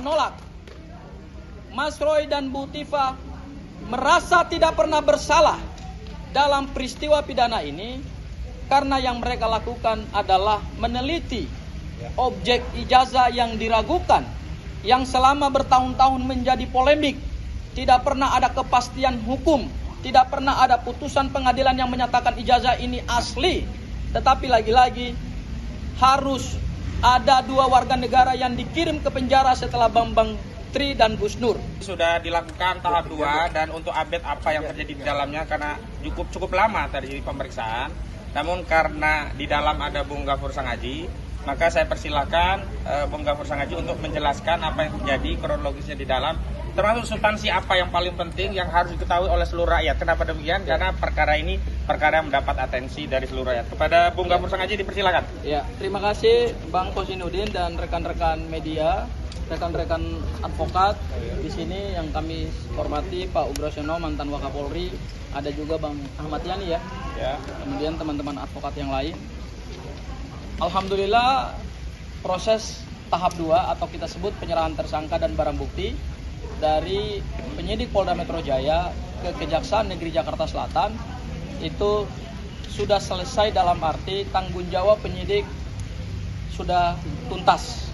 menolak. Mas Roy dan Bu Tifa merasa tidak pernah bersalah dalam peristiwa pidana ini karena yang mereka lakukan adalah meneliti objek ijazah yang diragukan, yang selama bertahun-tahun menjadi polemik. Tidak pernah ada kepastian hukum, tidak pernah ada putusan pengadilan yang menyatakan ijazah ini asli. Tetapi lagi-lagi harus ada 2 warga negara yang dikirim ke penjara setelah Bambang Tri dan Gus Nur. Sudah dilakukan tahap 2 dan untuk update apa yang terjadi di dalamnya karena cukup lama terjadi pemeriksaan. Namun karena di dalam ada Bung Gafur Sangaji, maka saya persilakan Bung Gafur Sangaji untuk menjelaskan apa yang terjadi, kronologisnya di dalam, termasuk substansi apa yang paling penting yang harus diketahui oleh seluruh rakyat. Kenapa demikian? Karena perkara ini perkara yang mendapat atensi dari seluruh rakyat. Kepada Bung Gafur Sangaji dipersilakan. Ya, terima kasih Bang Kosinudin dan rekan-rekan media, rekan-rekan advokat di sini yang kami hormati, Pak Ugrosono mantan Wakapolri, ada juga Bang Ahmad Yani ya. Kemudian teman-teman advokat yang lain. Alhamdulillah proses tahap 2 atau kita sebut penyerahan tersangka dan barang bukti dari penyidik Polda Metro Jaya ke Kejaksaan Negeri Jakarta Selatan itu sudah selesai, dalam arti tanggung jawab penyidik sudah tuntas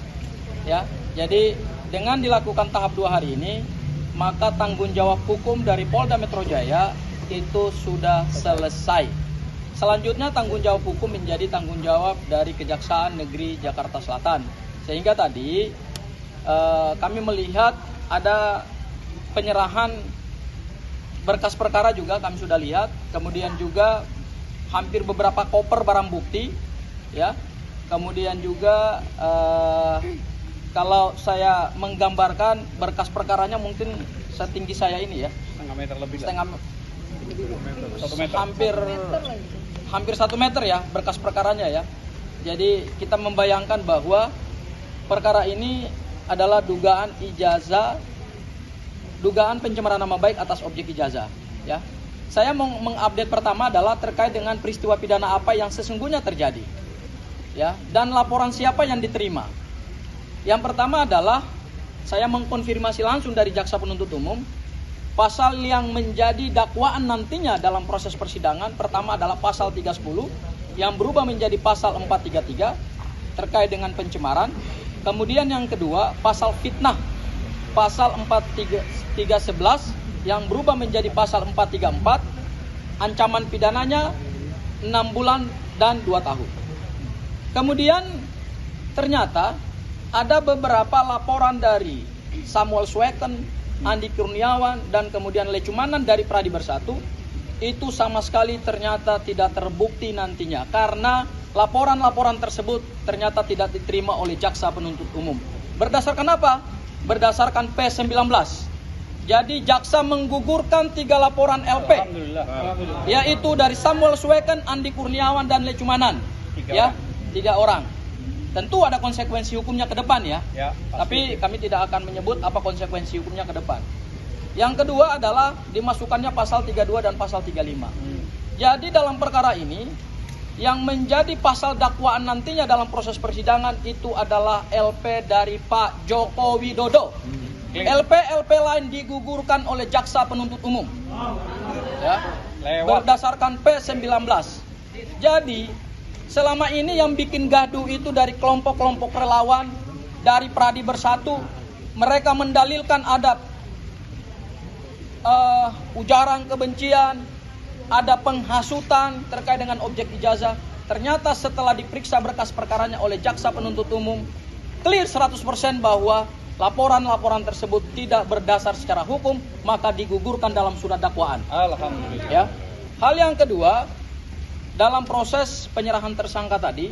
ya. Jadi dengan dilakukan tahap 2 hari ini, maka tanggung jawab hukum dari Polda Metro Jaya itu sudah selesai. Selanjutnya tanggung jawab hukum menjadi tanggung jawab dari Kejaksaan Negeri Jakarta Selatan. Sehingga tadi kami melihat ada penyerahan berkas perkara juga kami sudah lihat. Kemudian juga hampir beberapa koper barang bukti ya. Kemudian juga kalau saya menggambarkan berkas perkaranya mungkin setinggi saya ini ya, Setengah meter lebih. Hampir 1 meter ya berkas perkaranya ya. Jadi kita membayangkan bahwa perkara ini adalah dugaan ijazah, dugaan pencemaran nama baik atas objek ijazah ya. Saya mau mengupdate pertama adalah terkait dengan peristiwa pidana apa yang sesungguhnya terjadi ya, dan laporan siapa yang diterima. Yang pertama adalah saya mengkonfirmasi langsung dari jaksa penuntut umum, pasal yang menjadi dakwaan nantinya dalam proses persidangan pertama adalah pasal 310 yang berubah menjadi pasal 433 terkait dengan pencemaran. Kemudian yang kedua pasal fitnah, pasal 4311 yang berubah menjadi pasal 434, ancaman pidananya 6 bulan dan 2 tahun. Kemudian ternyata ada beberapa laporan dari Samuel Sweten, Andi Kurniawan, dan kemudian Lecumanan dari Pradi Bersatu, itu sama sekali ternyata tidak terbukti nantinya karena laporan-laporan tersebut ternyata tidak diterima oleh jaksa penuntut umum. Berdasarkan apa? Berdasarkan P19. Jadi jaksa menggugurkan 3 laporan LP, yaitu dari Samuel Sweten, Andi Kurniawan, dan Lecumanan. 3 orang. Tentu ada konsekuensi hukumnya ke depan ya. Tapi kami tidak akan menyebut apa konsekuensi hukumnya ke depan. Yang kedua adalah dimasukkannya pasal 32 dan pasal 35. Jadi dalam perkara ini yang menjadi pasal dakwaan nantinya dalam proses persidangan itu adalah LP dari Pak Joko Widodo. LP lain digugurkan oleh jaksa penuntut umum. Ya. Berdasarkan P19. Jadi selama ini yang bikin gaduh itu dari kelompok-kelompok relawan, dari Pradi Bersatu, mereka mendalilkan ada ujaran kebencian, ada penghasutan terkait dengan objek ijazah. Ternyata setelah diperiksa berkas perkaranya oleh jaksa penuntut umum, clear 100% bahwa laporan-laporan tersebut tidak berdasar secara hukum, maka digugurkan dalam surat dakwaan. Alhamdulillah. Ya. Hal yang kedua, dalam proses penyerahan tersangka tadi,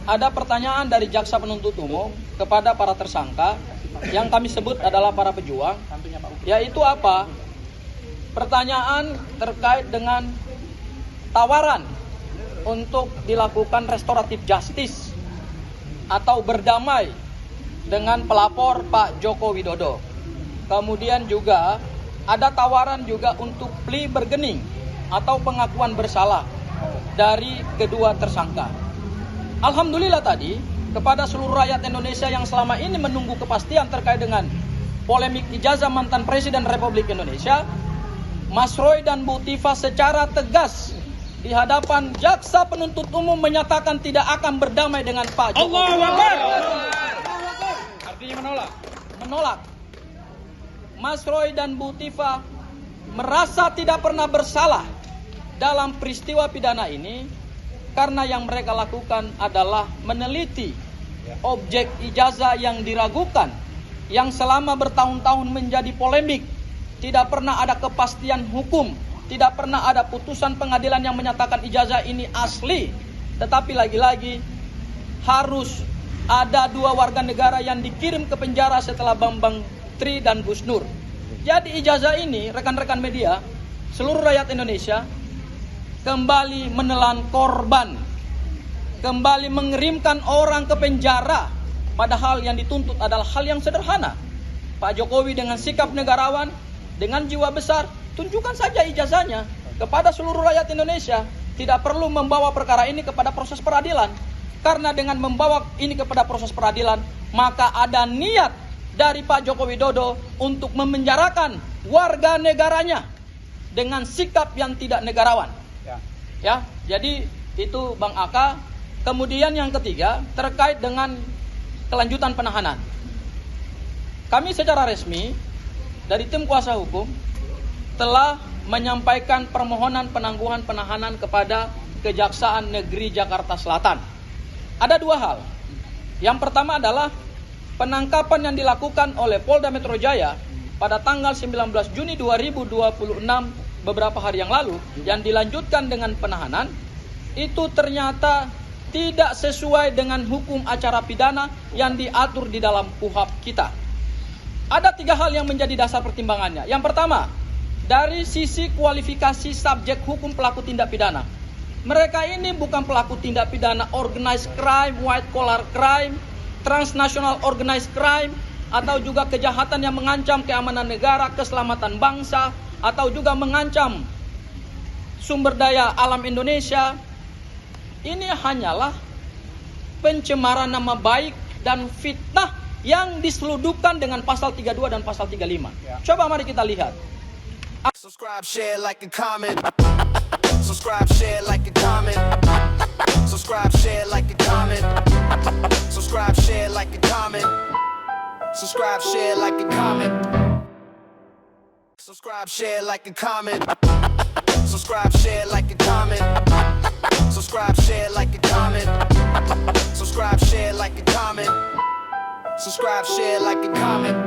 ada pertanyaan dari jaksa penuntut umum kepada para tersangka yang kami sebut adalah para pejuang, yaitu apa? Pertanyaan terkait dengan tawaran untuk dilakukan restoratif justice atau berdamai dengan pelapor Pak Joko Widodo. Kemudian juga ada tawaran juga untuk plea bergening atau pengakuan bersalah dari kedua tersangka. Alhamdulillah tadi kepada seluruh rakyat Indonesia yang selama ini menunggu kepastian terkait dengan polemik ijazah mantan Presiden Republik Indonesia, Mas Roy dan Bu Tifa secara tegas di hadapan jaksa penuntut umum menyatakan tidak akan berdamai dengan Pak Jokowi. Allahu Akbar. Artinya menolak. Menolak. Mas Roy dan Bu Tifa merasa tidak pernah bersalah dalam peristiwa pidana ini karena yang mereka lakukan adalah meneliti objek ijazah yang diragukan, yang selama bertahun-tahun menjadi polemik. Tidak pernah ada kepastian hukum, tidak pernah ada putusan pengadilan yang menyatakan ijazah ini asli. Tetapi lagi-lagi harus ada 2 warga negara yang dikirim ke penjara setelah Bambang Tri dan Gus Nur. Jadi ijazah ini, rekan-rekan media, seluruh rakyat Indonesia kembali menelan korban, kembali mengirimkan orang ke penjara, padahal yang dituntut adalah hal yang sederhana. Pak Jokowi dengan sikap negarawan, dengan jiwa besar, tunjukkan saja ijazahnya kepada seluruh rakyat Indonesia. Tidak perlu membawa perkara ini kepada proses peradilan. Karena dengan membawa ini kepada proses peradilan, maka ada niat dari Pak Joko Widodo untuk memenjarakan warga negaranya dengan sikap yang tidak negarawan. Ya, jadi itu Bang Aka. Kemudian yang ketiga terkait dengan kelanjutan penahanan. Kami secara resmi dari tim kuasa hukum telah menyampaikan permohonan penangguhan penahanan kepada Kejaksaan Negeri Jakarta Selatan. Ada 2 hal. Yang pertama adalah penangkapan yang dilakukan oleh Polda Metro Jaya pada tanggal 19 Juni 2026 beberapa hari yang lalu, yang dilanjutkan dengan penahanan, itu ternyata tidak sesuai dengan hukum acara pidana yang diatur di dalam KUHP kita. Ada 3 hal yang menjadi dasar pertimbangannya. Yang pertama, dari sisi kualifikasi subjek hukum pelaku tindak pidana. Mereka ini bukan pelaku tindak pidana organized crime, white collar crime, transnational organized crime, atau juga kejahatan yang mengancam keamanan negara, keselamatan bangsa, atau juga mengancam sumber daya alam Indonesia. Ini hanyalah pencemaran nama baik dan fitnah yang diseludupkan dengan pasal 32 dan pasal 35. Coba mari kita lihat. Subscribe, share, like, and comment. Subscribe, share, like, and comment. Subscribe, share, like, and comment. Subscribe, share, like, and comment. Subscribe, share, like, and comment. Subscribe, share, like, and comment. Subscribe, share, like, and comment. Subscribe, share, like, and comment. Subscribe, share, like, and comment. Subscribe, share, like, and comment.